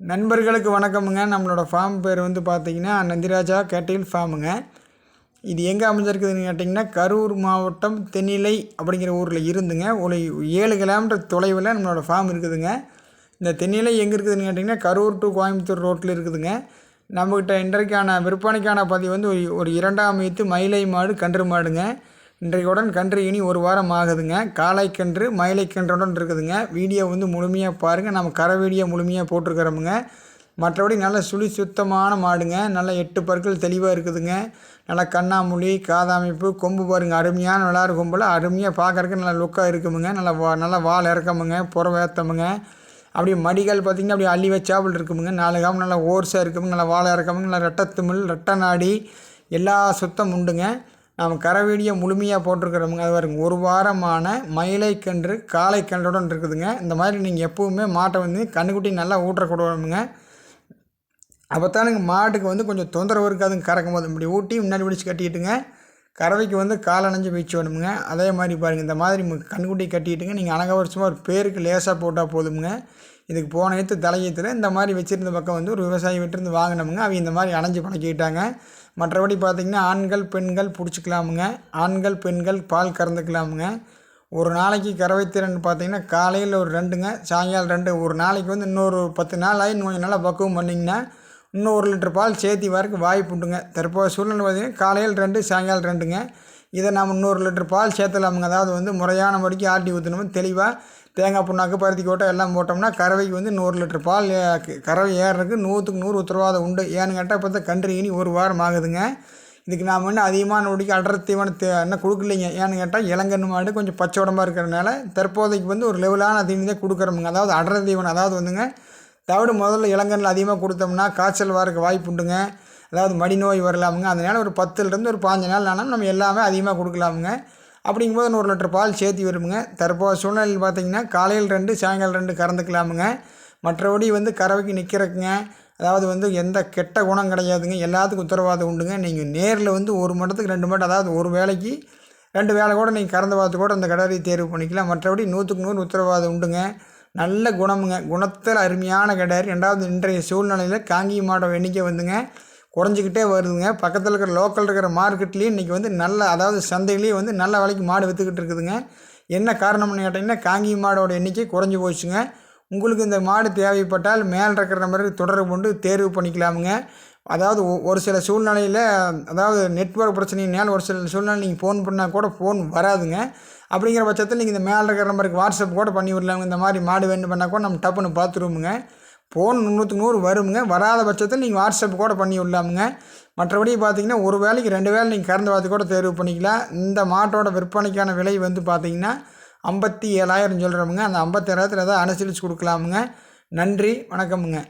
நண்பர்களுக்கு வணக்கமுங்க. நம்மளோட ஃபார்ம் பேர் வந்து பார்த்திங்கன்னா நந்திராஜா கேட்டில் ஃபார்முங்க. இது எங்கே அமைஞ்சிருக்குதுன்னு கேட்டிங்கன்னா கரூர் மாவட்டம் தென்னிலை அப்படிங்கிற ஊரில் இருந்துங்க ஒரு 7 கிலோமீட்டர் தொலைவில் நம்மளோட ஃபார்ம் இருக்குதுங்க. இந்த தென்னிலை எங்கே இருக்குதுன்னு கேட்டிங்கன்னா கரூர் டு கோயம்புத்தூர் ரோட்டில் இருக்குதுங்க. நம்மக்கிட்ட இன்றைக்கான விற்பனைக்கான பதிவு வந்து ஒரு 2ஆம் ஈத்து மயிலை மாடு கன்று மாடுங்க. இன்றைக்குடன் கன்று இனி 1 வாரம் ஆகுதுங்க. காளை கன்று மயிலை கன்றுடன் இருக்குதுங்க. வீடியோ வந்து முழுமையாக பாருங்கள். நம்ம கரை வீடியோ முழுமையாக போட்டிருக்கிறோமுங்க. மற்றபடி நல்ல சுத்தமான மாடுங்க. நல்ல 8 பற்கள் தெளிவாக இருக்குதுங்க. நல்லா கண்ணாமூலி காதமைப்பு கொம்பு பாருங்கள், அருமையான விளாறு கொம்பில் அருமையாக பார்க்குறக்கு நல்லா லுக்காக இருக்குமுங்க. நல்லா வால் இறக்கமுங்க, புறவேத்தமுங்க. அப்படியே மடிகள் பார்த்திங்கன்னா அப்படியே அள்ளி வச்சாப்பில் இருக்குமுங்க. 4 காம் நல்லா ஓர்ஸாக இருக்குமுங்க. நல்லா வாழை இறக்கமுங்க. நல்லா ரெட்டத்துமிழ் ரெட்டை நாடி எல்லா சுத்தம் உண்டுங்க. நம்ம கரை வீடியோ முழுமையாக போட்டிருக்கிறோமுங்க. அது பாருங்க 1 வாரமான மயிலை கன்று காளை கன்றுடன் இருக்குதுங்க. இந்த மாதிரி நீங்கள் எப்போவுமே மாட்டை வந்து கன்றுக்குட்டி நல்லா ஊட்டக்கூடாதுங்க. அப்போ தானுங்க மாட்டுக்கு வந்து கொஞ்சம் தொந்தரவு இருக்காதுங்க. கறக்கும் போது இப்படி ஊட்டி முன்னாடி பிடிச்சி கட்டிட்டுங்க கறவைக்கு வந்து காலணைஞ்சு வீச்சு வேணுமுங்க. அதே மாதிரி பாருங்கள் இந்த மாதிரி கன்றுக்குட்டி கட்டிட்டுங்க நீங்கள் அனகவரிசமாக ஒரு பேருக்கு லேசாக போட்டால் போதுமுங்க. இதுக்கு போன ஏற்று தலையத்தில் இந்த மாதிரி வச்சுருந்த பக்கம் வந்து ஒரு விவசாயி விட்டுருந்து வாங்கினோமுங்க. அவங்க இந்த மாதிரி அணைஞ்சு பழக்கிட்டாங்க. மற்றபடி பார்த்திங்கன்னா ஆண்கள் பெண்கள் பிடிச்சிக்கலாமுங்க. ஆண்கள் பெண்கள் பால் கறந்துக்கலாமுங்க. ஒரு நாளைக்கு கறவை திறன் பார்த்திங்கன்னா காலையில் ஒரு 2ங்க, சாயங்காலம் 2. ஒரு நாளைக்கு வந்து இன்னொரு 10 நாள் ஆகி கொஞ்சம் நல்லா பக்குவம் பண்ணிங்கன்னா இன்னும் 1 லிட்டர் பால் சேர்த்தி வரக்கு வாய்ப்பு உண்டுங்க. தற்போது சூழ்நிலை பார்த்திங்கன்னா காலையில் 2 சாயங்காலம் 2ங்க. இதை நம்ம இன்னொரு லிட்டர் பால் சேர்த்துலாமுங்க. அதாவது வந்து முறையான முறைக்கு ஆட்டி ஊற்றணும். தெளிவாக தேங்காய் புண்ணாக்கு பருத்தி கோட்டை எல்லாம் போட்டோம்னா கறவைக்கு வந்து 100 லிட்டர் பால் கறவை ஏறுறதுக்கு 100க்கு 100 உத்தரவாதம் உண்டு. ஏன்னு கேட்டால் இப்போ தான் கன்று இனி 1 வாரம் ஆகுதுங்க. இதுக்கு நாம் இன்னும் அதிகமான நொடிக்கு அடர் தீவனம் என்ன கொடுக்கலைங்க. ஏன்னு கேட்டால் இளங்கன்று மாடு கொஞ்சம் பச்சை உடம்பாக இருக்கிறதுனால தற்போதைக்கு வந்து ஒரு லெவலான தீவனம் தான் கொடுக்குறோமுங்க. அதாவது அடர் தீவனம், அதாவது வந்துங்க தவிடு முதல்ல இளங்கன்றில் அதிகமாக கொடுத்தோம்னா காய்ச்சல் வரக்கு வாய்ப்பு உண்டுங்க. அதாவது மடி நோய் வரலாமுங்க. அதனால் ஒரு 10லேருந்து ஒரு 15 நாள் ஆனால் நம்ம எல்லாமே அதிகமாக கொடுக்கலாமுங்க. அப்படிங்கும்போது 100 லிட்டர் பால் சேர்த்தி வருமுங்க. தற்போது சூழ்நிலையில் பார்த்திங்கன்னா காலையில் 2 சாயங்காலம் 2 கறந்துக்கலாமுங்க. மற்றபடி வந்து கறவைக்கு நிற்கிறக்குங்க. அதாவது வந்து எந்த கெட்ட குணம் கிடையாதுங்க. எல்லாத்துக்கும் உத்தரவாதம் உண்டுங்க. நீங்கள் நேரில் வந்து 1 மட்டத்துக்கு 2 மட்டம், அதாவது ஒரு வேலைக்கு 2 வேலை கூட நீங்கள் கறந்து பார்த்து கூட அந்த கடாரியை தேர்வு பண்ணிக்கலாம். மற்றபடி 100க்கு 100 உத்தரவாதம் உண்டுங்க. நல்ல குணமுங்க. குணத்தில் அருமையான கடாரி. 2வது இன்றைய சூழ்நிலையில் காங்கி மாடோட எண்ணிக்கை வந்துங்க குறைஞ்சிக்கிட்டே வருதுங்க. பக்கத்தில் இருக்கிற லோக்கல் இருக்கிற மார்க்கெட்லேயும் இன்றைக்கி வந்து நல்ல, அதாவது சந்தையிலேயே வந்து நல்ல விலைக்கு மாடு விற்றுக்கிட்டு இருக்குதுங்க. என்ன காரணம்னு கேட்டிங்கன்னா காங்கி மாடோட எண்ணிக்கை குறைஞ்சி போச்சுங்க. உங்களுக்கு இந்த மாடு தேவைப்பட்டால் மேலே இருக்கிற மாதிரி தொடர்பு கொண்டு தேர்வு பண்ணிக்கலாமுங்க. அதாவது ஒரு சில சூழ்நிலையில், அதாவது நெட்வொர்க் பிரச்சனையினால் ஒரு சில சூழ்நிலை நீங்கள் ஃபோன் பண்ணால் கூட ஃபோன் வராதுங்க. அப்படிங்கிற பட்சத்தில் நீங்கள் இந்த மேலே இருக்கிற நம்பருக்கு வாட்ஸ்அப் கூட பண்ணி விடலாமுங்க. இந்த மாதிரி மாடு வேணும் பண்ணால் கூட நம்ம டப்புன்னு பார்த்துருவோமுங்க. ஃபோன் 100க்கு 100 வருமுங்க. வராத பட்சத்தில் நீங்கள் வாட்ஸ்அப் கூட பண்ணி விடலாமுங்க. மற்றபடி பார்த்திங்கன்னா ஒரு வேலைக்கு 2 வேலை நீங்கள் கறந்து பார்த்து கூட தேர்வு பண்ணிக்கலாம். இந்த மாட்டோட விற்பனைக்கான விலை வந்து பார்த்திங்கன்னா 57,000 சொல்கிறோமுங்க. அந்த 57,000 ஏதாவது அனுசரித்து கொடுக்கலாமுங்க. நன்றி, வணக்கமுங்க.